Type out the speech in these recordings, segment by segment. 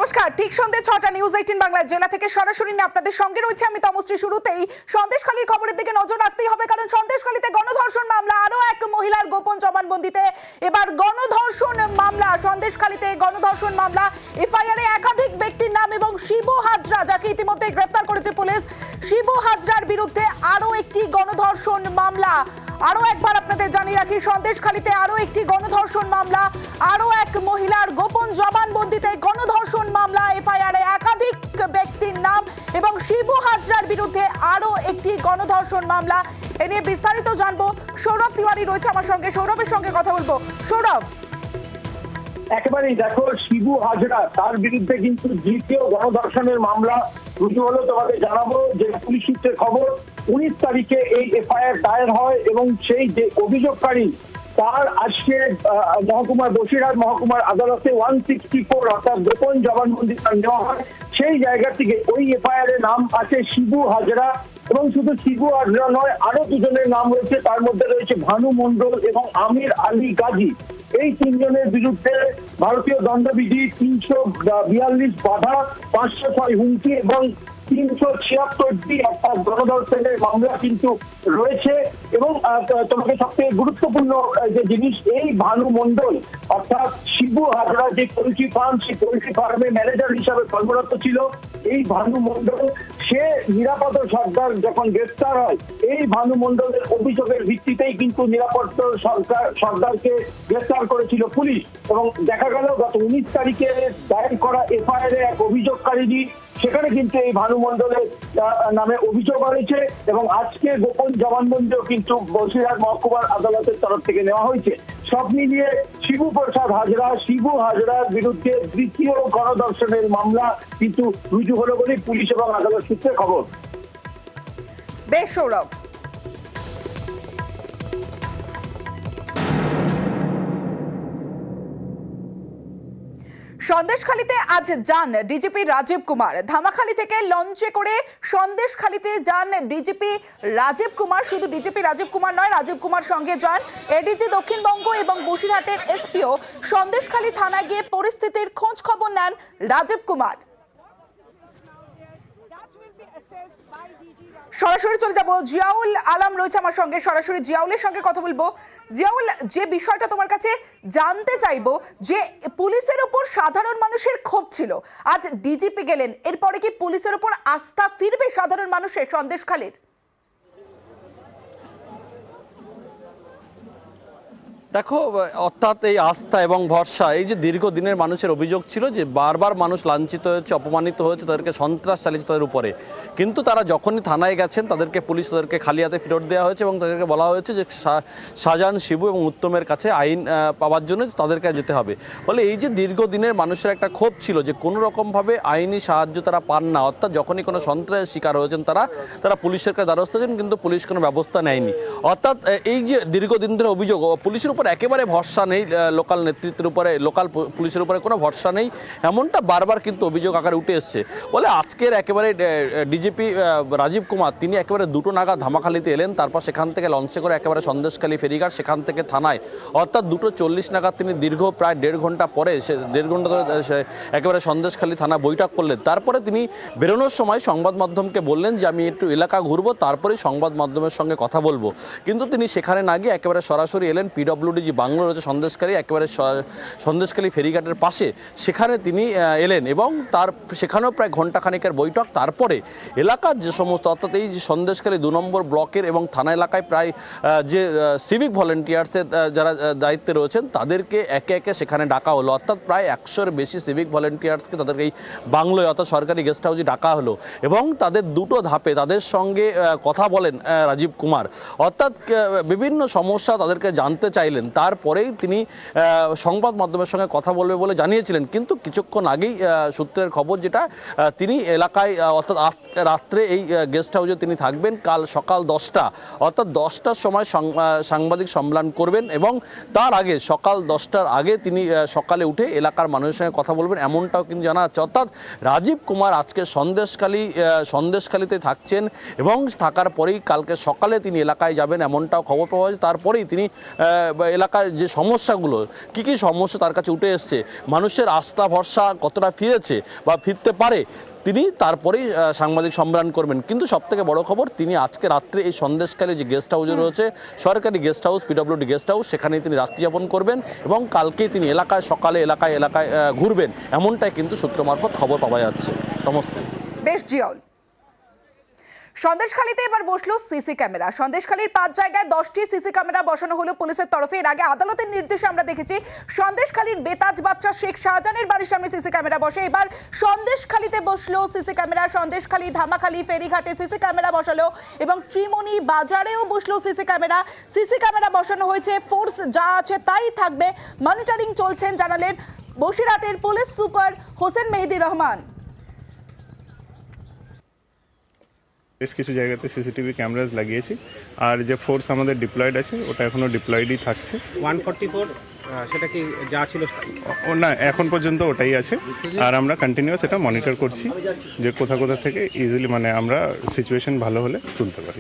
নমস্কার, ঠিক সন্ধ্যে 6টা নিউজ 18 বাংলা জেলা থেকে সরাসরি নিয়ে আপনাদের সঙ্গে রয়েছে আমি তমশ্রী। শুরুতেই সন্দেশখালীর খবরের দিকে নজর রাখতেই হবে, কারণ সন্দেশখালীতে গণধর্ষণ মামলা, আরো এক মহিলার গোপন জবানবন্দিতে এবার গণধর্ষণ মামলা। সন্দেশখালীতে গণধর্ষণ মামলা, এফআইআরে একাধিক ব্যক্তির নাম এবং শিবু হাজরা, যাকে ইতিমধ্যে গ্রেফতার করেছে পুলিশ। শিবু হাজরার বিরুদ্ধে আরো একটি গণধর্ষণ মামলা। আরো একবার আপনাদের জানিয়ে রাখি, সন্দেশখালীতে আরো একটি গণধর্ষণ মামলা, আরো এক মহিলার গোপন জবানবন্দিতে গণধর্ষণ মামলা, এফআইআরে একাধিক ব্যক্তির নাম এবং শিবু হাজরার বিরুদ্ধে আরো একটি গণধর্ষণ মামলা। এ নিয়ে বিস্তারিত জানবো, সৌরভ তিওয়ারি রয়েছে আমার সঙ্গে, সৌরভের সঙ্গে কথা বলবো। সৌরভ, একেবারেই দেখো, শিবু হাজরা তার বিরুদ্ধে কিন্তু দ্বিতীয় গণধর্ষণের মামলা রুজু হলো। তোমাদের জানাবো যে পুলিশ সূত্রে খবর 19 তারিখে এই এফআইআর দায়ের হয় এবং সেই যে অভিযোগকারী তার আজকে মহকুমার বসিরহাট মহকুমার আদালতে 164 অর্থাৎ গোপন জবানবন্দি নেওয়া হয়। সেই জায়গা থেকে ওই এফআইআর এর নাম আছে শিবু হাজরা, এবং শুধু শিবু হাজরা নয়, আরো দুজনের নাম রয়েছে। তার মধ্যে রয়েছে ভানু মণ্ডল এবং আমির আলী গাজী। এই তিনজনের বিরুদ্ধে ভারতীয় দণ্ডবিধি 342 বাধা, 506 হুমকি এবং 376টি অর্থাৎ গণধর্ষণের মামলা কিন্তু রয়েছে। এবং তোমাকে সবথেকে গুরুত্বপূর্ণ যে জিনিস, এই ভানু মণ্ডল অর্থাৎ শিবু হাজরা যে পোল্ট্রি ফার্ম, সেই পোল্ট্রি ফার্মের ম্যানেজার হিসাবে কর্মরত ছিল এই ভানু মণ্ডল। সে নিরাপদ সরকার যখন গ্রেফতার হয়, এই ভানু মণ্ডলের অভিযোগের ভিত্তিতেই কিন্তু নিরাপদ সরকারকে গ্রেফতার করেছিল পুলিশ। এবং দেখা গেল গত 19 তারিখে দায়ের করা এফআইআর এক অভিযোগকারী, সেখানে কিন্তু এই ভানু মণ্ডলের নামে অভিযোগ হয়েছে এবং আজকে গোপন জবানবন্দিও কিন্তু বসিরহাট মহকুমার আদালতের তরফ থেকে নেওয়া হয়েছে। সব মিলিয়ে শিবু হাজরার বিরুদ্ধে দ্বিতীয় গণধর্ষণের মামলা কিন্তু রুজু হলো বলে পুলিশ এবং আদালত সূত্রে খবর। বেশ সৌরভ। সন্দেশখালীতে আজ যান ডিজিপি রাজীব কুমার। ধামাখালী থেকে লঞ্চে করে সন্দেশখালীতে যান ডিজিপি রাজীব কুমার। শুধু ডিজিপি রাজীব কুমার নয়, রাজীব কুমার সঙ্গে যান এডিজি দক্ষিণবঙ্গ এবং বসিরহাটের এসপিও। সন্দেশখালী থানায় গিয়ে পরিস্থিতির খোঁজ খবর নেন রাজীব কুমার। সরাসরি চলে যাব, জিয়াউল আলম রয়েছে আমার সঙ্গে, সরাসরি জিয়াউলের সঙ্গে কথা বলবো। জিয়াউল, যে বিষয়টা তোমার কাছে জানতে চাইবো, যে পুলিশের উপর সাধারণ মানুষের ক্ষোভ ছিল, আজ ডিজিপি গেলেন, এরপরে কি পুলিশের উপর আস্থা ফিরবে সাধারণ মানুষের সন্দেশখালীর? দেখো, অর্থাৎ এই আস্থা এবং ভরসা, এই যে দীর্ঘদিনের মানুষের অভিযোগ ছিল যে বারবার মানুষ লাঞ্ছিত হয়েছে, অপমানিত হয়েছে, তাদেরকে সন্ত্রাস চালিয়েছে তাদের উপরে, কিন্তু তারা যখনই থানায় গেছেন তাদেরকে পুলিশ তাদেরকে খালি হাতে ফেরত দেওয়া হয়েছে এবং তাদেরকে বলা হয়েছে যে শাহজাহান, শিবু এবং উত্তমের কাছে আইন পাওয়ার জন্য তাদেরকে যেতে হবে। ফলে এই যে দীর্ঘদিনের মানুষের একটা ক্ষোভ ছিল যে কোনো রকমভাবে আইনি সাহায্য তারা পান না, অর্থাৎ যখনই কোনো সন্ত্রাসের শিকার হয়েছেন তারা পুলিশের কাছে দ্বারস্থ হয়েছেন, কিন্তু পুলিশ কোনো ব্যবস্থা নেয়নি। অর্থাৎ এই যে দীর্ঘদিন ধরে অভিযোগ, পুলিশের উপর একেবারে ভরসা নেই, লোকাল নেতৃত্বের উপরে, লোকাল পুলিশের উপরে কোনো ভরসা নেই, এমনটা বারবার কিন্তু অভিযোগ আকারে উঠে এসছে। বলে আজকের একেবারে ডিজিপি রাজীব কুমার তিনি একেবারে 2টো নাগাদ ধামাখালীতে এলেন, তারপর সেখান থেকে লঞ্চে করে একেবারে সন্দেশখালী ফেরিঘাট, সেখান থেকে থানায়, অর্থাৎ 2:40 নাগাদ তিনি দীর্ঘ প্রায় 1.5 ঘন্টা পরে, সে 1.5 ঘন্টা ধরে একেবারে সন্দেশখালী থানা বৈঠক করলেন। তারপরে তিনি বেরোনোর সময় সংবাদ মাধ্যমকে বললেন যে আমি একটু এলাকা ঘুরবো, তারপরেই সংবাদ মাধ্যমের সঙ্গে কথা বলবো। কিন্তু তিনি সেখানে না গিয়ে একেবারে সরাসরি এলেন পিডব্লিউডি বাংলো রয়েছে সন্দেশখালী, একেবারে সন্দেশখালী ফেরিঘাটের পাশে, সেখানে তিনি এলেন এবং সেখানেও প্রায় ঘণ্টাখানেকের বৈঠক। তারপরে এলাকার যে সমস্ত, অর্থাৎ এই যে সন্দেশখালী 2 নম্বর ব্লকের এবং থানা এলাকায় প্রায় যে সিভিক ভলেন্টিয়ার্সের যারা দায়িত্বে রয়েছেন তাদেরকে একে একে সেখানে ডাকা হলো। অর্থাৎ প্রায় 100-এর বেশি সিভিক ভলেন্টিয়ার্সকে তাদেরকে এই বাংলোয় অর্থাৎ সরকারি গেস্ট হাউসে ডাকা হলো এবং তাদের 2টো ধাপে তাদের সঙ্গে কথা বলেন রাজীব কুমার। অর্থাৎ বিভিন্ন সমস্যা তাদেরকে জানতে চাইলেন, তারপরেই তিনি সংবাদ মাধ্যমের সঙ্গে কথা বলবে বলে জানিয়েছিলেন। কিন্তু কিছুক্ষণ আগেই সূত্রের খবর যেটা, তিনি এলাকায় অর্থাৎ রাত্রে এই গেস্ট হাউসে তিনি থাকবেন, কাল সকাল 10টা অর্থাৎ 10টার সময় সাংবাদিক সম্মেলন করবেন এবং তার আগে সকাল 10টার আগে তিনি সকালে উঠে এলাকার মানুষের সঙ্গে কথা বলবেন, এমনটাও কিন্তু জানা যাচ্ছে। অর্থাৎ রাজীব কুমার আজকে সন্দেশখালীতে থাকছেন এবং থাকার পরেই কালকে সকালে তিনি এলাকায় যাবেন, এমনটাও খবর পাওয়া যায়। তারপরেই তিনি এলাকায় যে সমস্যাগুলো কী কী সমস্যা তার কাছে উঠে এসছে, মানুষের আস্থা ভরসা কতটা ফিরেছে বা ফিরতে পারে, তিনি তারপরেই সাংবাদিক সম্মেলন করবেন। কিন্তু সবথেকে বড় খবর, তিনি আজকে রাত্রে এই সন্দেশখালী যে গেস্ট হাউসে রয়েছে, সরকারি guest house, PWD guest house, সেখানেই তিনি রাত্রিযাপন করবেন এবং কালকেই তিনি সকালে এলাকায় ঘুরবেন, এমনটাই কিন্তু সূত্র মারফত খবর পাওয়া যাচ্ছে। তমশ্রী। বেশ জিয়াউল। সন্দেশখালীতে এবার বসলো সিসি ক্যামেরা। সন্দেশখালীর 5 জায়গায় 10টি সিসি ক্যামেরা বসানো হলো পুলিশের তরফে। এর আগে আদালতের নির্দেশে আমরা দেখেছি সন্দেশখালীর বেতাজ বাচ্চা শেখ শাহজাহানের বাড়ির সামনে সিসি ক্যামেরা বসে। এবার সন্দেশখালীতে বসলো সিসি ক্যামেরা। সন্দেশখালী, ধামাখালী, ফেরিঘাটে সিসি ক্যামেরা বসালো এবং ত্রিমণি বাজারেও বসলো সিসি ক্যামেরা। সিসি ক্যামেরা বসানো হয়েছে, ফোর্স যা আছে তাই থাকবে, মনিটরিং চলছেন জানালেন বসিরহাটের পুলিশ সুপার হোসেন মেহেদি রহমান। বেশ কিছু জায়গাতে সিসিটিভি ক্যামেরাজ লাগিয়েছি, আর যে ফোর্স আমাদের ডিপ্লয়েড আছে ওটা এখনো ডিপ্লয়েডই থাকছে। 144 সেটা কি যা ছিল না, এখন পর্যন্ত ওটাই আছে, আর আমরা কন্টিনিউয়াস এটা মনিটর করছি যে কোথা থেকে ইজিলি মানে আমরা সিচুয়েশন ভালো হলে তুলতে পারি।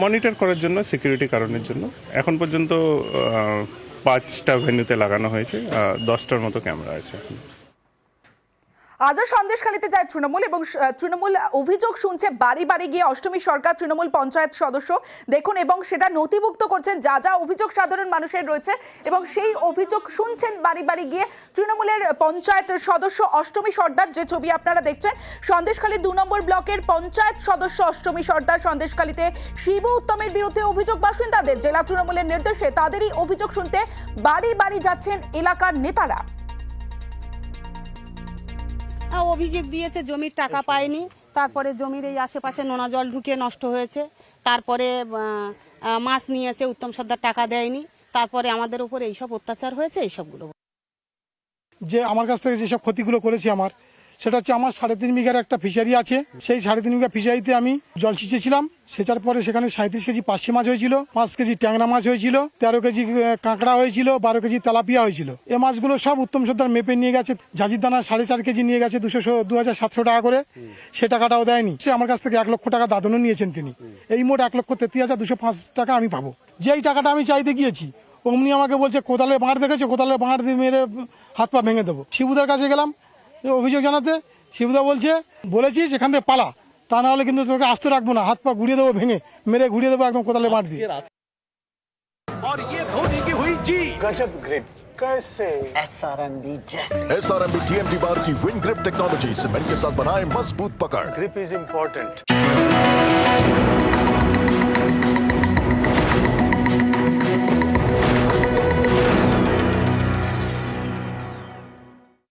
মনিটর করার জন্য, সিকিউরিটি কারণের জন্য এখন পর্যন্ত 5টা ভেন্যুতে লাগানো হয়েছে, 10টার মতো ক্যামেরা আছে এখন। আজও সন্দেশখালীতে যায় তৃণমূল এবং তৃণমূল অভিযোগ শুনছে বাড়ি বাড়ি গিয়ে। অষ্টমী সরকার তৃণমূল পঞ্চায়েত সদস্য দেখুন এবং সেটা নথিভুক্ত করছেন যা যা অভিযোগ সাধারণ মানুষের রয়েছে এবং সেই অভিযোগ শুনছেন বাড়ি বাড়ি গিয়ে। তৃণমূলের পঞ্চায়েত সদস্য অষ্টমী সর্দার, যে ছবি আপনারা দেখছেন, সন্দেশখালী 2 নম্বর ব্লকের পঞ্চায়েত সদস্য অষ্টমী সর্দার। সন্দেশখালীতে শিবু উত্তমের বিরুদ্ধে অভিযোগ বাসিন্দাদের, জেলা তৃণমূলের নির্দেশে তাদেরই অভিযোগ শুনতে বাড়ি বাড়ি যাচ্ছেন এলাকার নেতারা। অভিযোগ দিয়েছে জমির টাকা পায়নি, তারপরে জমির এই আশেপাশে নোনা জল ঢুকিয়ে নষ্ট হয়েছে, তারপরে মাছ নিয়েছে উত্তম সর্দার টাকা দেয়নি, তারপরে আমাদের উপর এইসব অত্যাচার হয়েছে। এইসবগুলো যে আমার কাছ থেকে যেসব ক্ষতিগুলো করেছে সেটা হচ্ছে, আমার 3.5 বিঘার একটা ফিশারি আছে। সেই 3.5 বিঘা ফিশারিতে আমি জল ছিঁচেছিলাম। সেচার পরে সেখানে 37 কেজি পার্শে মাছ হয়েছিল, 5 কেজি ট্যাংরা মাছ হয়েছিল, 13 কেজি কাঁকড়া হয়েছিল, 12 কেজি তেলাপিয়া হয়েছিল। এই মাছগুলো সব উত্তম সর্দার মেপে নিয়ে গেছে। জাজির দানা 4.5 কেজি নিয়ে গেছে 2700 টাকা করে, সে টাকাটাও দেয়নি। সে আমার কাছ থেকে 1 লক্ষ টাকা দাদনও নিয়েছেন তিনি। এই মোট 1,33,205 টাকা আমি পাবো। যেই টাকাটা আমি চাইতে গিয়েছি অমনি আমাকে বলছে কোদালের বাঁড় দেখেছো, কোদালের বাঁড় দিয়ে মেরে হাত পা ভেঙে দেবো। শিবুদার কাছে গেলাম অভিযোগ জানাতে, শিবুদা বলেছি সেখান থেকে পালা, তা না হলে কিন্তু তোকে আস্ত রাখবো না, হাত পা ঘুরিয়ে দেবো, ভেঙে মেরে ঘুরিয়ে দেবো একদম কোদালে বাঁট দিয়ে। गजब ग्रिप कैसे SRMB जैसे SRMB TMT बार की विन ग्रिप टेक्नोलॉजी सीमेंट के साथ बनाए मजबूत पकड़। Grip is important.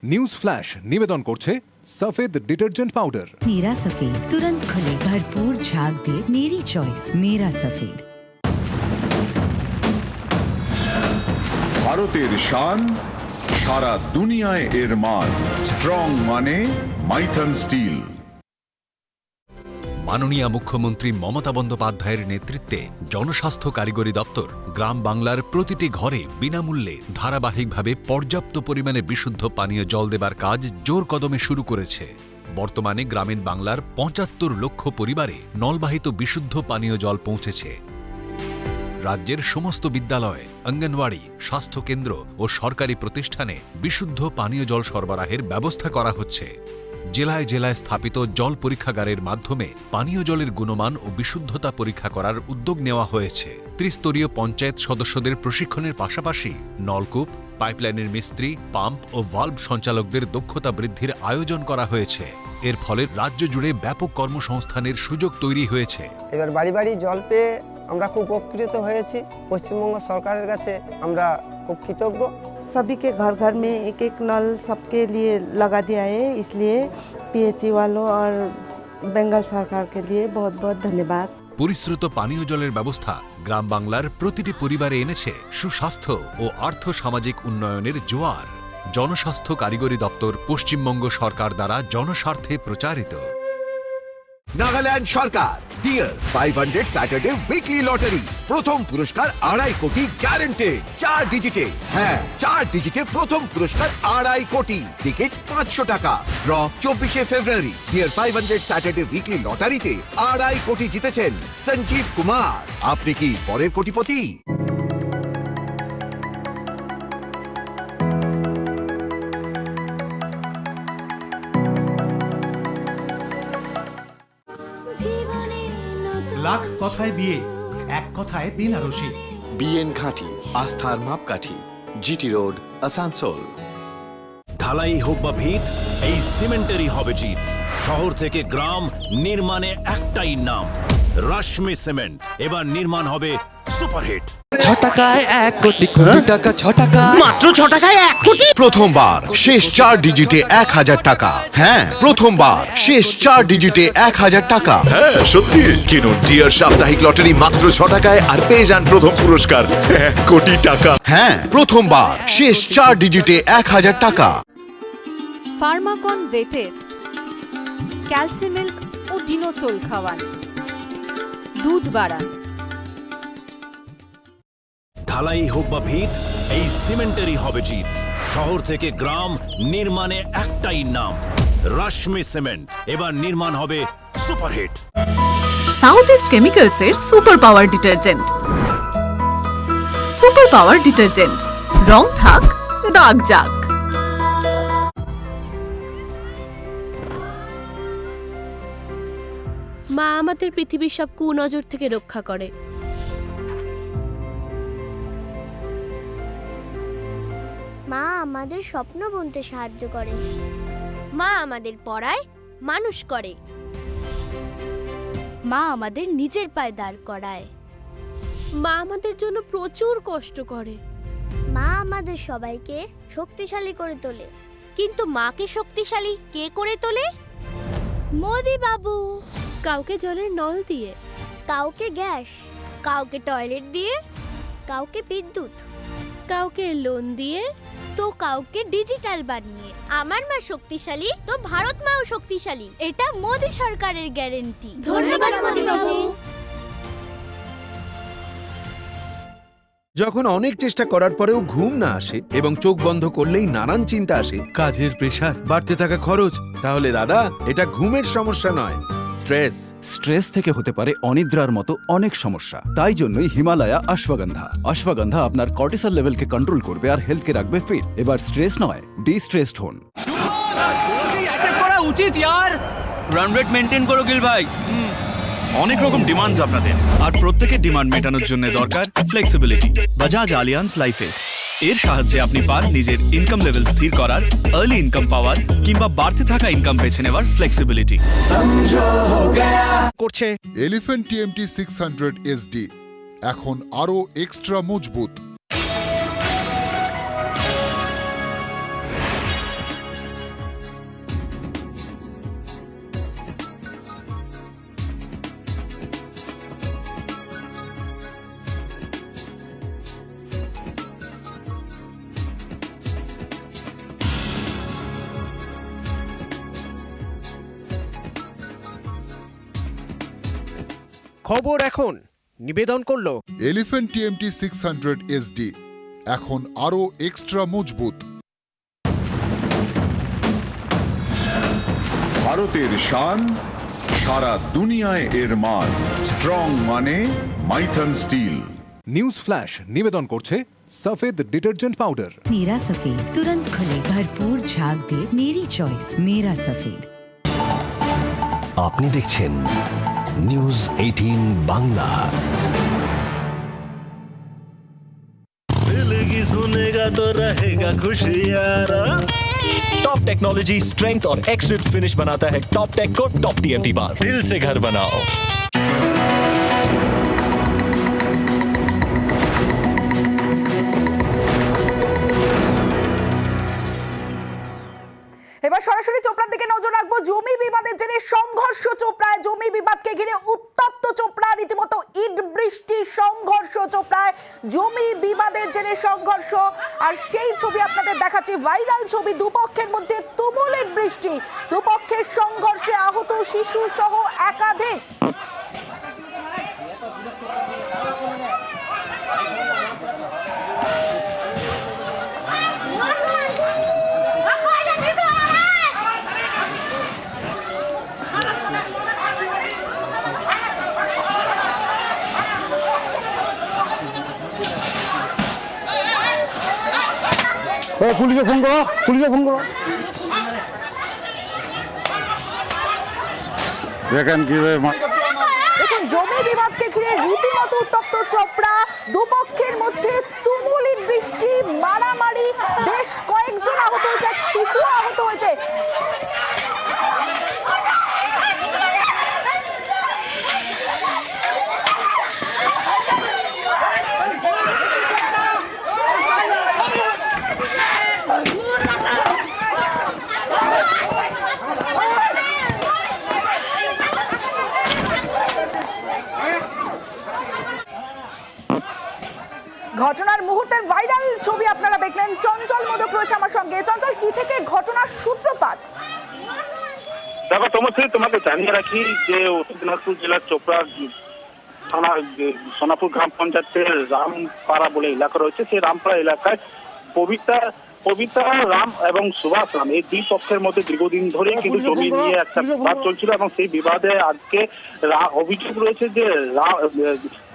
News flash নিবেদন করছে সফেদ ডিটারজেন্ট পাউডার। मेरा सफेद तुरंत खुले, भरपूर झाग दे, मेरी चॉइस मेरा सफेद। ভারতের শান, সারা দুনিয়ায় এর মান। স্ট্রং মানে মাইথন স্টিল। মাননীয় মুখ্যমন্ত্রী মমতা বন্দ্যোপাধ্যায়ের নেতৃত্বে জনস্বাস্থ্য কারিগরি দপ্তর গ্রাম বাংলার প্রতিটি ঘরে বিনামূল্যে ধারাবাহিকভাবে পর্যাপ্ত পরিমাণে বিশুদ্ধ পানীয় জল দেবার কাজ জোর কদমে শুরু করেছে। বর্তমানে গ্রামীণ বাংলার 75 লক্ষ পরিবারে নলবাহিত বিশুদ্ধ পানীয় জল পৌঁছেছে। রাজ্যের সমস্ত বিদ্যালয়, অঙ্গনওয়াড়ি, স্বাস্থ্যকেন্দ্র ও সরকারি প্রতিষ্ঠানে বিশুদ্ধ পানীয় জল সরবরাহের ব্যবস্থা করা হচ্ছে। জেলায় জেলায় স্থাপিত জল পরীক্ষাগারের মাধ্যমে পানীয় জলের গুণমান ও বিশুদ্ধতা পরীক্ষা করার উদ্যোগ নেওয়া হয়েছে। ত্রিস্তরীয় পঞ্চায়েত সদস্যদের প্রশিক্ষণের পাশাপাশি নলকূপ, পাইপলাইনের মিস্ত্রি, পাম্প ও ভাল্ভ সঞ্চালকদের দক্ষতা বৃদ্ধির আয়োজন করা হয়েছে। এর ফলে রাজ্য জুড়ে ব্যাপক কর্মসংস্থানের সুযোগ তৈরি হয়েছে। এবার বাড়ি বাড়ি জল পেয়ে আমরা খুব উপকৃত হয়েছি। পশ্চিমবঙ্গ সরকারের কাছে আমরা খুব কৃতজ্ঞ। सभी के घर घर में एक एक नल सबके लिए लगा दिया है, इसलिए PHE वालों और बंगाल सरकार के लिए बहुत बहुत धन्यवाद। পরিশ্রুত পানীয় জলের ব্যবস্থা গ্রাম বাংলার প্রতিটি পরিবারে এনেছে সুস্বাস্থ্য ও আর্থ সামাজিক উন্নয়নের জোয়ার। জনস্বাস্থ্য কারিগরি দপ্তর পশ্চিমবঙ্গ সরকার দ্বারা জনস্বার্থে প্রচারিত। নাগাল্যান্ড সরকার ডিয়ার 500 স্যাটারডে উইকলি লটারি। প্রথম পুরস্কার 2.5 কোটি গ্যারান্টেড। 4 ডিজিটে, হ্যাঁ 4 ডিজিটে প্রথম পুরস্কার 2.5 কোটি। টিকিট 500 টাকা। ড্র 24 ফেব্রুয়ারি। ডিয়ার 500 স্যাটারডে উইকলি লটারিতে 2.5 কোটি জিতেছেন সঞ্জীব কুমার। আপনি কি পরের কোটিপতি? লাখ কথায় বিয়ে, এক কথায় বেনারসি। বিএন ঘাটি, আস্থার মাপকাঠি, জিটি রোড, আসানসোল। ঢালাই হোক বা ভিত, এই সিমেন্টেরই হবে জিত। শহর থেকে গ্রাম, নির্মাণে একটাই নাম, রশ্মি সিমেন্ট। এবার নির্মাণ হবে সুপারহিট। 6 টাকায় 1 কোটি, কোটি টাকা 6 টাকা, মাত্র 6 টাকায় 1 কোটি। প্রথমবার শেষ 4 ডিজিটে 1000 টাকা। হ্যাঁ, প্রথমবার শেষ 4 ডিজিটে 1000 টাকা। হ্যাঁ সত্যি, কিনুন ডিয়ার সাপ্তাহিক লটারি মাত্র 6 টাকায় আর পেয়ে যান প্রথম পুরস্কার 1 কোটি টাকা। হ্যাঁ, প্রথমবার শেষ 4 ডিজিটে 1000 টাকা। ফার্মাকন ভেটের ক্যালসিমিল্ক ও ডিনোসোল খাওয়ান, দুধ বাড়ান। ঢালাই হোক বা ভিত, এই সিমেন্টেরই হবে জিত। শহর থেকে গ্রাম, নির্মাণে একটাই নাম, রশ্মি সিমেন্ট। এবার নির্মাণ হবে সুপারহিট। সাউথ ইস্ট কেমিক্যালস এর Super Power detergent. Super Power detergent, রং থাক দাগ যাক। মা আমাদের পৃথিবীর সব কুনজর থেকে রক্ষা করে। মা আমাদের স্বপ্ন বুনতে সাহায্য করে। মা আমাদের পড়ায়, মানুষ করে। মা আমাদের নিজের পায়ে দাঁড় করায়। মা আমাদের জন্য প্রচুর কষ্ট করে। মা আমাদের সবাইকে শক্তিশালী করে তোলে। কিন্তু মাকে শক্তিশালী কে করে তোলে? মোদি বাবু। কাউকে জলের নল দিয়ে, কাউকে গ্যাস, কাউকে টয়লেট দিয়ে, কাউকে বিদ্যুৎ, কাউকে লোন দিয়ে, তো কাউকে ডিজিটাল বানিয়ে। আমার মা শক্তিশালী, তো ভারত মাও শক্তিশালী। এটা মোদি সরকারের গ্যারান্টি। ধন্যবাদ মোদি বাবু। যখন অনেক চেষ্টা করার পরেও ঘুম না আসে এবং চোখ বন্ধ করলেই নানান চিন্তা আসে, কাজের প্রেশার, বাড়তে থাকা খরচ, তাহলে দাদা এটা ঘুমের সমস্যা নয়, স্ট্রেস থেকে হতে পারে অনিদ্রার মতো অনেক সমস্যা। তাই জন্যই হিমালয়া অশ্বগন্ধা। অশ্বগন্ধা আপনার কর্টিসল লেভেলকে কন্ট্রোল করবে আর হেলথকে রাখবে ফিট। এবার স্ট্রেস নয়, ডিস্ট্রেসড হন। অ্যাটাক করা উচিত यार। রান রেট মেইনটেইন করো গিল ভাই। অনেক রকম ডিমান্ডস আপনাদের, আর প্রত্যেকের ডিমান্ড মেটানোর জন্য দরকার ফ্লেক্সিবিলিটি। বাজাজ আলিয়ান্স লাইফে এর সাহায্যে আপনি পান নিজের ইনকাম লেভেল স্থির করার, আর্লি ইনকাম পাওয়ার কিংবা বাড়তে থাকা ইনকাম বেছে নেওয়ার ফ্লেক্সিবিলিটি করছে। এলিফ্যান্ট টিএমটি 600 SD এখন আরো এক্সট্রা মজবুত। খবর এখন নিবেদন করলো এলিফ্যান্ট টিএমটি 600 SD এখন আরো এক্সট্রা মজবুত। ভারতের শান, সারা দুনিয়ায় এর মান, স্ট্রং মানে মাইথন স্টিল। নিউজ ফ্ল্যাশ নিবেদন করছে সফেদ ডিটারজেন্ট পাউডার। मेरा सफेद तुरंत खुले, भरपूर झाग दे, मेरी चॉइस मेरा सफेद। আপনি দেখছেন নিউজ 18 বাংলা। दिलगी सुनेगा तो रहेगा खुशियारा। टॉप टेक्नोलॉजी, स्ट्रेंथ और एक्स रिप्स फिनिश बनाता है टॉप टेक को टॉप टीएमटी बार। दिल से घर बनाओ। এবার সরাসরি চোপড়ার দিকে নজর রাখবো। জমি বিবাদের জেরে সংঘর্ষ চোপড়ায়। জমি বিবাদকে ঘিরে উত্তপ্ত চোপড়া, রীতিমতো ইট বৃষ্টি, সংঘর্ষ চোপড়ায়। জমি বিবাদের জেরে সংঘর্ষ, আর সেই ছবি আপনাদের দেখাচ্ছি, ভাইরাল ছবি। দুপক্ষের মধ্যে তুমুল বৃষ্টি, দুপক্ষের সংঘর্ষে আহত শিশু সহ একাধিক। পুলিশে ফোন করো, পুলিশে ফোন করো। দেখেন কিভাবে দেখুন জমি বিবাদকে ঘিরে রীতিমতো উত্তপ্ত চোপড়া, দুপক্ষের মধ্যে তুমুল বৃষ্টি, মারামারি, বেশ কয়েকজন আহত হয়েছে, এক শিশু আহত হয়েছে। ঘটনার মুহূর্তের ভাইরাল ছবি আপনারা দেখলেন। চঞ্চল মোদক রয়েছে আমার সঙ্গে। চঞ্চল, কি থেকে ঘটনার সূত্রপাত? দেখো তমশ্রী, তোমাকে জানিয়ে রাখি যে উত্তর দিনাজপুর জেলার চোপড়া থানা সোনাপুর গ্রাম পঞ্চায়েতের রামপাড়া বলে এলাকা রয়েছে। সেই রামপাড়া এলাকায় পবিত্রা রাম এবং সুভাষ রাম এই দুই পক্ষের মধ্যে দীর্ঘদিন ধরে কিন্তু জমি নিয়ে একটা বিবাদ চলছিল এবং সেই বিবাদে আজকে অভিযোগ রয়েছে যে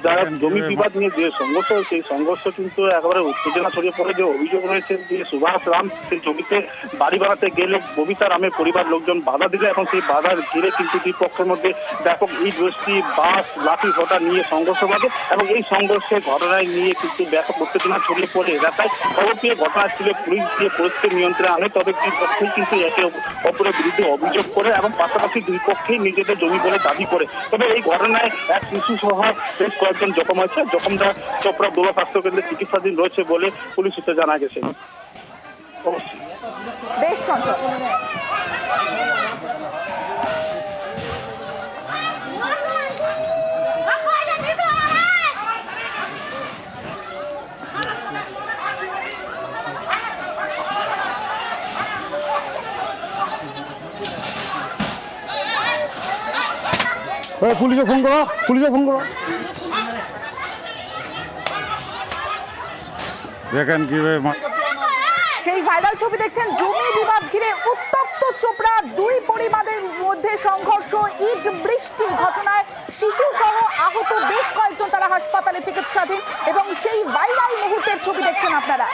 যারা জমি বিবাদ নিয়ে যে সংঘর্ষ, সেই সংঘর্ষ কিন্তু একেবারে উত্তেজনা ছড়িয়ে পড়ে। যে অভিযোগ রয়েছে যে সুভাষ রাম সেই জমিতে বাড়ি বানাতে গেলে ববিতা রামের পরিবার লোকজন বাধা দিলে এবং সেই বাধার ঘিরে কিন্তু দুই পক্ষের মধ্যে ব্যাপক ইট বৃষ্টি, বাস, লাঠি ঘটা নিয়ে সংঘর্ষ বাধে এবং এই সংঘর্ষের ঘটনায় নিয়ে কিন্তু ব্যাপক উত্তেজনা ছড়িয়ে পড়ে এলাকায়। খবর পেয়ে ঘটনাস্থলে পুলিশ দিয়ে পরিস্থিতি নিয়ন্ত্রণে আনে, তবে দুই পক্ষেই কিন্তু একে অপরের বিরুদ্ধে অভিযোগ করে এবং পাশাপাশি দুই পক্ষেই নিজেদের জমি বলে দাবি করে। তবে এই ঘটনায় এক শিশু সহ বেশ কয়েকজন জখম হয়েছে। জখমরা চোপড়া দৌড়া স্বাস্থ্য কেন্দ্রে চিকিৎসাধীন রয়েছে বলে পুলিশ সূত্রে জানা গেছে। বেশ চঞ্চল। পুলিশে ফোন করো, পুলিশে ফোন করো। দেখেন কিভাবে সেই ভাইরাল ছবি দেখছেন। জমি বিবাদ ঘিরে উত্তপ্ত চোপড়া, দুই পরিবারের মধ্যে সংঘর্ষ, ইট বৃষ্টি, ঘটনায় শিশু সহ আহত বেশ কয়েকজন, তারা হাসপাতালে চিকিৎসাধীন এবং সেই ভাইরাল মুহূর্তের ছবি দেখছেন আপনারা।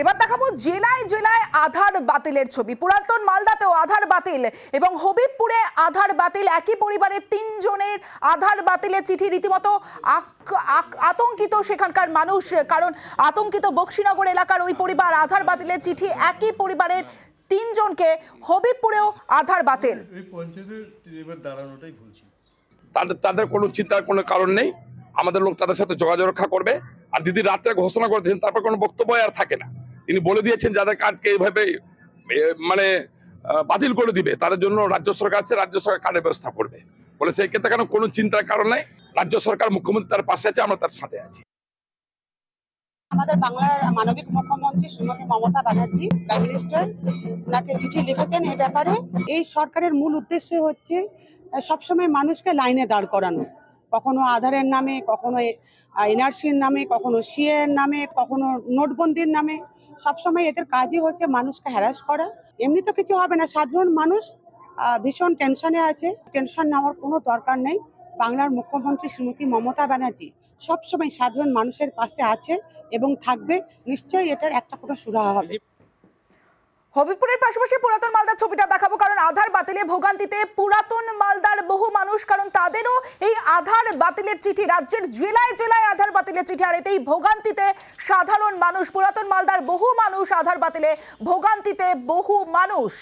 এবার দেখাবো জেলায় জেলায় আধার বাতিলের ছবি। পুরাতন মালদাতেও আধার বাতিল এবং হবিবপুরে আধার বাতিল। একই পরিবারের 3 জনের আধার বাতিলের চিঠি, রীতিমতো আতঙ্কিত সেখানকার মানুষ, কারণ আতঙ্কিত বক্সিনগর এলাকার ওই পরিবার। আধার বাতিলের চিঠি, একই পরিবারের 3 জনকে, হবিবপুরেও আধার বাতিল। তাদের কোনো চিন্তার কোনো কারণ নেই। আমাদের লোক তাদের সাথে যোগাযোগ রক্ষা করবে। আর দিদি রাত্রে ঘোষণা করে দিয়েছেন, তারপর কোনো বক্তব্য আর থাকে না। তিনি বলে দিয়েছেন যাদের কার্ডকে এইভাবে মানে বাতিল করে দিবে, তাদের জন্য রাজ্য সরকার আছে, রাজ্য সরকার কার্ডের ব্যবস্থা করবে বলে। সেই ক্ষেত্রে কেন কোনো চিন্তার কারণ নাই। রাজ্য সরকার, মুখ্যমন্ত্রী তার পাশে আছে, আমরা তার সাথে আছি। আমাদের বাংলার মানবিক মুখ্যমন্ত্রী শ্রীমতী মমতা ব্যানার্জি, প্রাইম মিনিস্টার, ওনাকে চিঠি লিখেছেন এই ব্যাপারে। এই সরকারের মূল উদ্দেশ্য হচ্ছে সবসময় মানুষকে লাইনে দাঁড় করানো, কখনো আধারের নামে, কখনো এনআরসির নামে, কখনো সিএ এর নামে, কখনো নোটবন্দির নামে। সবসময় এদের কাজই হচ্ছে মানুষকে হ্যারাস করা। এমনি তো কিছু হবে না, সাধারণ মানুষ ভীষণ টেনশনে আছে। টেনশন নেওয়ার কোনো দরকার নেই। বাংলার মুখ্যমন্ত্রী শ্রীমতী মমতা ব্যানার্জি সবসময় সাধারণ মানুষের পাশে আছে এবং থাকবে। নিশ্চয়ই এটার একটা কোনো সুরাহা হবে। হবিবপুরের পাশাপাশি পুরাতন মালদার ছবিটা দেখাবো, কারণ আধার বাতিলে ভোগান্তিতে পুরাতন মালদার বহু মানুষ, কারণ তাদেরও এই আধার বাতিলের চিঠি। রাজ্যের জেলায় জেলায় আধার বাতিলের চিঠি, আর এতেই ভোগান্তিতে সাধারণ মানুষ। পুরাতন মালদার বহু মানুষ আধার বাতিলে ভোগান্তিতে, বহু মানুষ।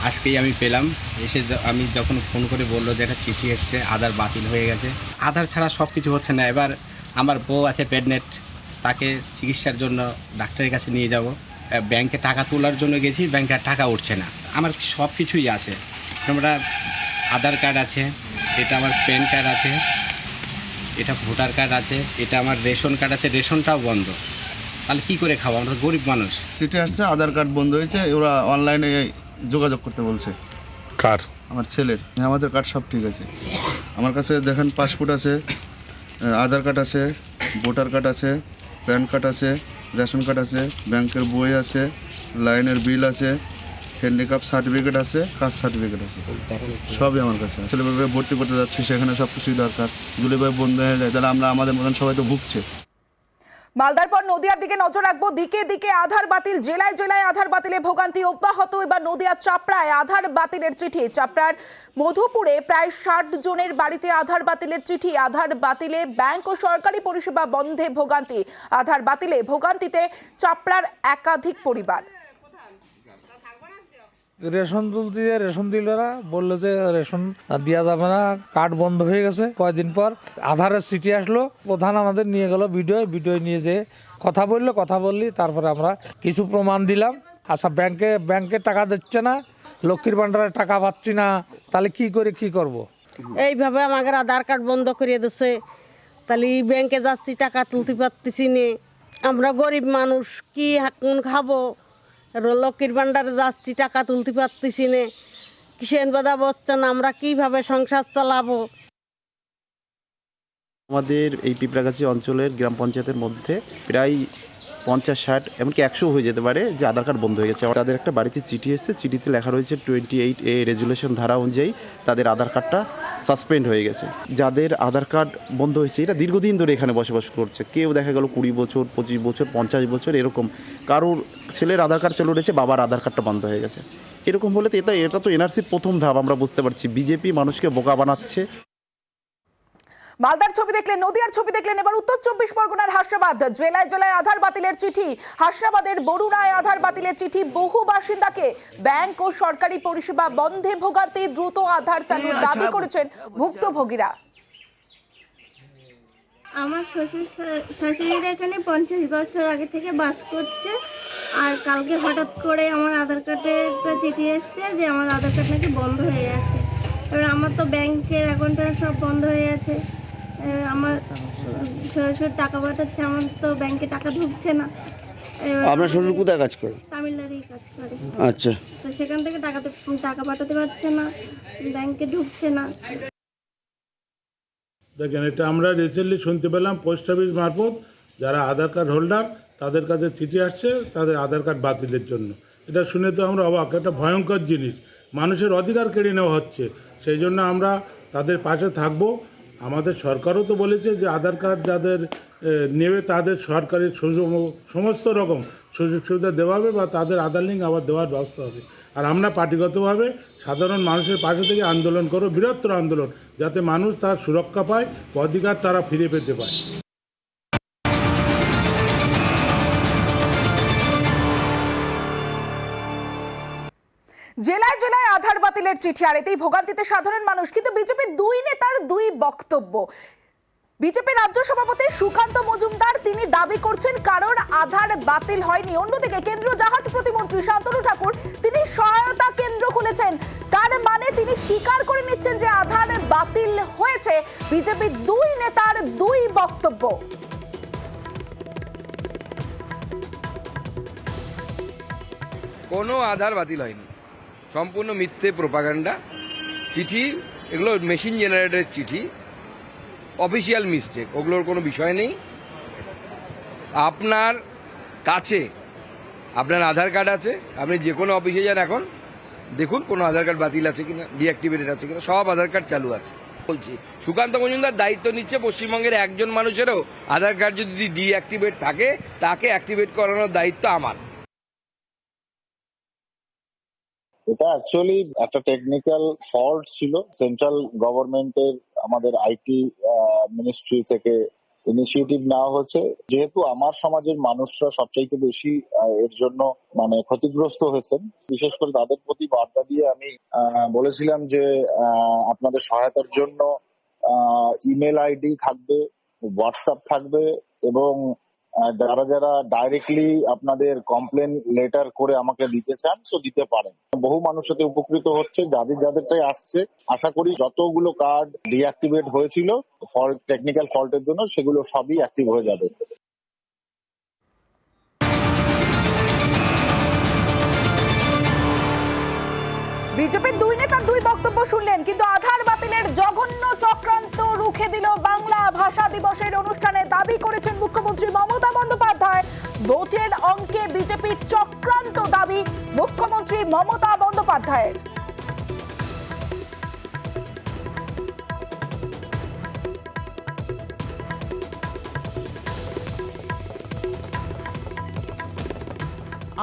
আজকেই আমি পেলাম, এসে আমি যখন ফোন করে বললো যে একটা চিঠি এসছে, আধার বাতিল হয়ে গেছে। আধার ছাড়া সব কিছু হচ্ছে না। এবার আমার বউ আছে প্রেগনেন্ট, তাকে চিকিৎসার জন্য ডাক্তারের কাছে নিয়ে যাব। ব্যাংকে টাকা তোলার জন্য গেছি, ব্যাংকে টাকা উঠছে না। আমার সব কিছুই আছে, আমরা আধার কার্ড আছে, এটা আমার প্যান কার্ড আছে, এটা ভোটার কার্ড আছে, এটা আমার রেশন কার্ড আছে, রেশনটাও বন্ধ। তাহলে কী করে খাবো? আমরা গরিব মানুষ। চিঠি আসছে, আধার কার্ড বন্ধ হয়েছে, ওরা অনলাইনে যোগাযোগ করতে বলছে। কার? আমার ছেলের। আমাদের কার্ড সব ঠিক আছে। আমার কাছে দেখেন পাসপোর্ট আছে, আধার কার্ড আছে, ভোটার কার্ড আছে, প্যান কার্ড আছে, রেশন কার্ড আছে, ব্যাংকের বই আছে, লাইনের বিল আছে, হ্যান্ডিক্যাপ সার্টিফিকেট আছে, কাস্ট সার্টিফিকেট আছে, সবই আমার কাছে। ছেলেমেয়ে ভর্তি করতে যাচ্ছি, সেখানে সব কিছুই দরকার। যদি ভাই বন্ধ হয়ে যায় তাহলে আমাদের মতন সবাই তো ভুগছে। মালদার পর নদিয়ার দিকে নজর রাখবো। দিকে দিকে আধার বাতিল, জেলায় জেলায় আধার বাতিলে ভোগান্তি অব্যাহত। এবার নদিয়ার চাপড়ায় আধার বাতিলের চিঠি। চাপড়ার মধুপুরে প্রায় 60 জনের বাড়িতে আধার বাতিলের চিঠি। আধার বাতিলে ব্যাংক ও সরকারি পরিষেবা বন্ধে ভোগান্তি। আধার বাতিলে ভোগান্তিতে চাপড়ার একাধিক পরিবার। রেশন তুলতে রেশন দিল না, বললো যে রেশন দেওয়া যাবে না, কার্ড বন্ধ হয়ে গেছে। কয়েকদিন পর আধারের চিঠি আসলো, প্রধান আমাদের নিয়ে গেল ভিডিও নিয়ে যে কথা বললি, তারপরে আমরা কিছু প্রমাণ দিলাম। আচ্ছা, ব্যাংকে টাকা দিচ্ছে না, লক্ষ্মীর ভান্ডারে টাকা পাচ্ছি না, তাহলে কি করব? এইভাবে আমাদের আধার কার্ড বন্ধ করে দিচ্ছে, তাহলে ব্যাংকে যাচ্ছি, টাকা তুলতে পারতেছি না। আমরা গরিব মানুষ, কি কোন খাবো? লক্ষ্মীর ভান্ডারে যাচ্ছি, টাকা তুলতে পারতেছি না, কিষেন বাধা বচ্ছে না, আমরা কিভাবে সংসার চালাবো? আমাদের এই পিঁপড়াগাছি অঞ্চলের গ্রাম পঞ্চায়েতের মধ্যে প্রায় 50-60 এমনকি 100 হয়ে যেতে পারে যে আধার কার্ড বন্ধ হয়ে গেছে। তাদের একটা বাড়িতে চিঠি এসেছে, চিঠিতে লেখা রয়েছে 28A রেজুলেশন ধারা অনুযায়ী তাদের আধার কার্ডটা সাসপেন্ড হয়ে গেছে। যাদের আধার কার্ড বন্ধ হয়েছে এরা দীর্ঘদিন ধরে এখানে বসবাস করছে। কেউ দেখা গেল 20 বছর, 25 বছর, 50 বছর, এরকম। কারোর ছেলের আধার কার্ড চালু রয়েছে, বাবার আধার কার্ডটা বন্ধ হয়ে গেছে। এরকম হলে তো এটা তো এনআরসির প্রথম ধাপ। আমরা বুঝতে পারছি বিজেপি মানুষকে বোকা বানাচ্ছে। মালদার ছবি দেখলেন, নদিয়ার ছবি দেখলেন। এবার উত্তর 24 পরগনার হাসনাবাদ। জেলায় জেলায় আধার বাতিলের চিঠি। হাসনাবাদের বরুণায় আধার বাতিলের চিঠি। বহু বাসিন্দাকে ব্যাংক ও সরকারি পরিষেবা বন্ধে ভোগান্তি। দ্রুত আধার চালুর দাবি করেছেন ভুক্তভোগীরা। আমার শাশুড়িরা এখানে 50 বছর আগে থেকে বাস করছে। আর কালকে হঠাৎ করে আমার আধার কার্ডে একটা চিঠি এসছে যে আমার আধার কার্ড নাকি বন্ধ হয়ে গেছে। এবার আমার তো ব্যাংকের অ্যাকাউন্ট সব বন্ধ হয়ে গেছে। আমার শ্বশুর টাকা পাঠাচ্ছে, আমার তো ব্যাংকে টাকা ঢুকছে না। আপনার শ্বশুর কোথায় কাজ করে? তামিলনাড়ুই কাজ করে। আচ্ছা, তো সেখান থেকে টাকা পাঠাতে পারছে না, ব্যাংকে ঢুকছে না। দেখেন, এটা আমরা রিসেন্টলি শুনতে পেলাম পোস্ট অফিস মারফত যারা আধার কার্ড হোল্ডার তাদের কাছে চিঠি আসছে তাদের আধার কার্ড বাতিলের জন্য। এটা শুনে তো আমরা অবাক। একটা ভয়ঙ্কর জিনিস, মানুষের অধিকার কেড়ে নেওয়া হচ্ছে। সেই জন্য আমরা তাদের পাশে থাকব। আমাদের সরকারও তো বলেছে যে আধার কার্ড যাদের নেবে তাদের সরকারি সমস্ত রকম সুযোগ সুবিধা দেওয়া হবে বা তাদের আধার লিঙ্ক আবার দেওয়ার ব্যবস্থা হবে। আর আমরা পার্টিগতভাবে সাধারণ মানুষের পাশে থেকে আন্দোলন করব, বৃহত্তর আন্দোলন, যাতে মানুষ তার সুরক্ষা পায়, অধিকার তারা ফিরে পেতে পায়। জেলায় জেলায় আধার বাতিলের চিঠি, আর এতেই ভোগান্তিতে সাধারণ মানুষ। কিন্তু বিজেপির দুই নেতার দুই বক্তব্য। বিজেপি রাজ্য সভাপতি সুকান্ত মজুমদার তিনি দাবি করছেন কারণ আধার বাতিল হয়নি। অন্যদিকে কেন্দ্রীয় জাহাজ প্রতিমন্ত্রী শান্তনু ঠাকুর তিনি সহায়তা কেন্দ্র খুলেছেন। তার মানে তিনি স্বীকার করে নিচ্ছেন যে আধার বাতিল হয়েছে। বিজেপির দুই নেতার দুই বক্তব্য। কোনো আধার বাতিল হয়নি, সম্পূর্ণ মিথ্যে প্রোপাগান্ডা। চিঠি এগুলো মেশিন জেনারেটেড চিঠি, অফিসিয়াল মিস্টেক, ওগুলোর কোনো বিষয় নেই। আপনার কাছে আপনার আধার কার্ড আছে, আপনি যে কোনো অফিসে যান এখন দেখুন কোনো আধার কার্ড বাতিল আছে কিনা, ডিঅ্যাক্টিভেটেড আছে কিনা, সব আধার কার্ড চালু আছে। বলছি সুকান্ত মজুমদার দায়িত্ব নিচ্ছে পশ্চিমবঙ্গের একজন মানুষেরও আধার কার্ড যদি ডিঅ্যাক্টিভেট থাকে তাকে অ্যাক্টিভেট করানোর দায়িত্ব আমার। এটা অ্যাকচুয়ালি একটা টেকনিক্যাল ফল্ট ছিল। সেন্ট্রাল গভর্নমেন্টের আমাদের আইটি মিনিস্ট্রি থেকে ইনিশিয়েটিভ নেওয়া হচ্ছে। যেহেতু আমার সমাজের মানুষরা সবচাইতে বেশি এর জন্য ক্ষতিগ্রস্ত হয়েছেন, বিশেষ করে তাদের প্রতি বার্তা দিয়ে আমি বলেছিলাম যে আপনাদের সহায়তার জন্য ইমেল আইডি থাকবে, হোয়াটসঅ্যাপ থাকবে, এবং যারা যারা ডাইরেক্টলি আপনাদের কমপ্লেন লেটার করে আমাকে দিতে চান তো দিতে পারেন। বহু মানুষ এতে উপকৃত হচ্ছে। যাদেরটাই আসছে, আশা করি যতগুলো কার্ড ডিঅ্যাক্টিভেট হয়েছিল ফল্ট, টেকনিক্যাল ফল্টের জন্য, সেগুলো সবই অ্যাক্টিভ হয়ে যাবে। বিজেপির দুই নেতার দুই বক্তব্য শুনলেন, কিন্তু আধার বাতিলের জঘন্য চক্রান্ত রুখে দিল বাংলা ভাষা দিবসের অনুষ্ঠানে। দাবি করেছেন মুখ্যমন্ত্রী মমতা বন্দ্যোপাধ্যায়। ভোটের অঙ্কে বিজেপির চক্রান্ত, দাবি মুখ্যমন্ত্রী মমতা বন্দ্যোপাধ্যায়ের।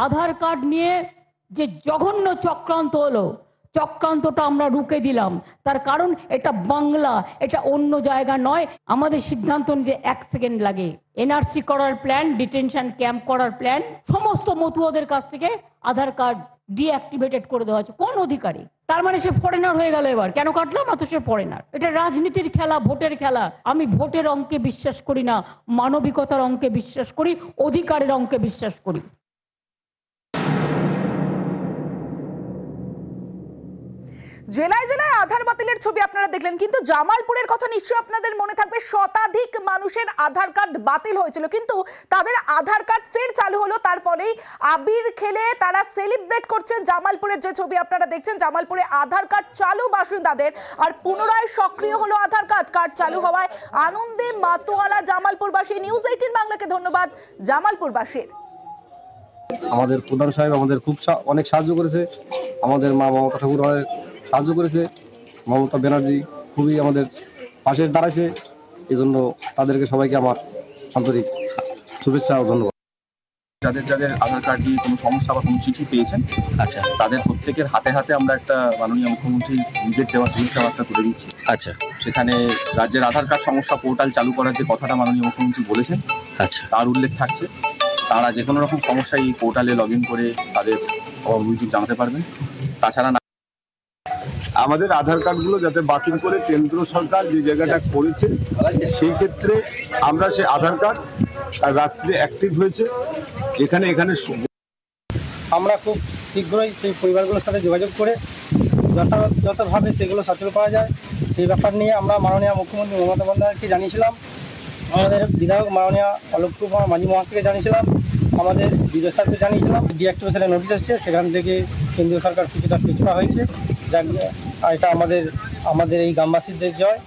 আধার কার্ড নিয়ে যে জঘন্য চক্রান্ত হলো, চক্রান্তটা আমরা রুখে দিলাম। তার কারণ এটা বাংলা, এটা অন্য জায়গা নয়। আমাদের সিদ্ধান্ত নিতে 1 সেকেন্ড লাগে। এনআরসি করার প্ল্যান, ডিটেনশন ক্যাম্প করার প্ল্যান, সমস্ত মতুয়াদের কাছ থেকে আধার কার্ড ডিঅ্যাক্টিভেটেড করে দেওয়া হচ্ছে। কোন অধিকারে? তার মানে সে ফরেনার হয়ে গেল। এবার কেন কাটলাম? অত সে ফরেনার। এটা রাজনীতির খেলা, ভোটের খেলা। আমি ভোটের অঙ্কে বিশ্বাস করি না, মানবিকতার অঙ্কে বিশ্বাস করি, অধিকারের অঙ্কে বিশ্বাস করি। জেলায় জেলায় আধার বাতিলের ছবি আপনারা দেখলেন, কিন্তু জামালপুরের কথা নিশ্চয়ই আপনাদের মনে থাকবে। শতাধিক মানুষের আধার কার্ড বাতিল হয়েছিল, কিন্তু তাদের আধার কার্ড ফের চালু হলো। তার ফলেই আবির খেলে তারা সেলিব্রেট করছেন। জামালপুরের যে ছবি আপনারা দেখছেন, জামালপুরে আধার কার্ড চালু বাসিন্দাদের, আর পুনরায় সক্রিয় হলো আধার কার্ড। কার্ড চালু হওয়ায় আনন্দে মাতোয়ারা জামালপুরবাসী। নিউজ 18 বাংলাকে ধন্যবাদ জামালপুরবাসীর। আমাদের প্রধান সাহেব আমাদের খুব অনেক সাহায্য করেছে। আমাদের মা মমতা ঠাকুর আমাদের সাহায্য করেছে। মমতা ব্যানার্জি খুবই আমাদের পাশে দাঁড়াইছে। এই জন্য তাদেরকে সবাইকে আমার আন্তরিক শুভেচ্ছা ও ধন্যবাদ। যাদের যাদের আধার কার্ড নিয়ে কোনো সমস্যা বা কোনো চিঠি পেয়েছেন, আচ্ছা, তাদের প্রত্যেকের হাতে হাতে আমরা একটা মাননীয় মুখ্যমন্ত্রী নিজের দেওয়া শুভেচ্ছা বার্তা তুলে দিচ্ছি। আচ্ছা, সেখানে রাজ্যের আধার কার্ড সমস্যা পোর্টাল চালু করার যে কথাটা মাননীয় মুখ্যমন্ত্রী বলেছেন, আচ্ছা, তার উল্লেখ থাকছে। তারা যে কোনো রকম সমস্যা এই পোর্টালে লগ ইন করে তাদের অভিযোগ জানাতে পারবেন। তাছাড়া আমাদের আধার কার্ডগুলো যাতে বাতিল করে কেন্দ্র সরকার যে জায়গাটা করেছে, সেই ক্ষেত্রে আমরা সেই আধার কার্ড রাত্রে অ্যাক্টিভ হয়েছে। এখানে আমরা খুব শীঘ্রই সেই পরিবারগুলোর সাথে যোগাযোগ করে যথাযথভাবে সেগুলো সচল করা যায় সেই ব্যাপার নিয়ে আমরা মাননীয় মুখ্যমন্ত্রী মমতা বন্দ্যোপাধ্যায়কে জানিয়েছিলাম। আমাদের বিধায়ক মাননীয় অলোক কুমার মাঝি মহাশয়কে জানিয়েছিলাম। আমাদের বিজয় স্যারকে জানিয়েছিলাম। ডিঅ্যাক্টিভেশনের নোটিশ এসছে, সেখান থেকে কেন্দ্রীয় সরকার কিছুটা পিছপা হয়েছে। এটা আমাদের এই গ্রামবাসীদের জয়।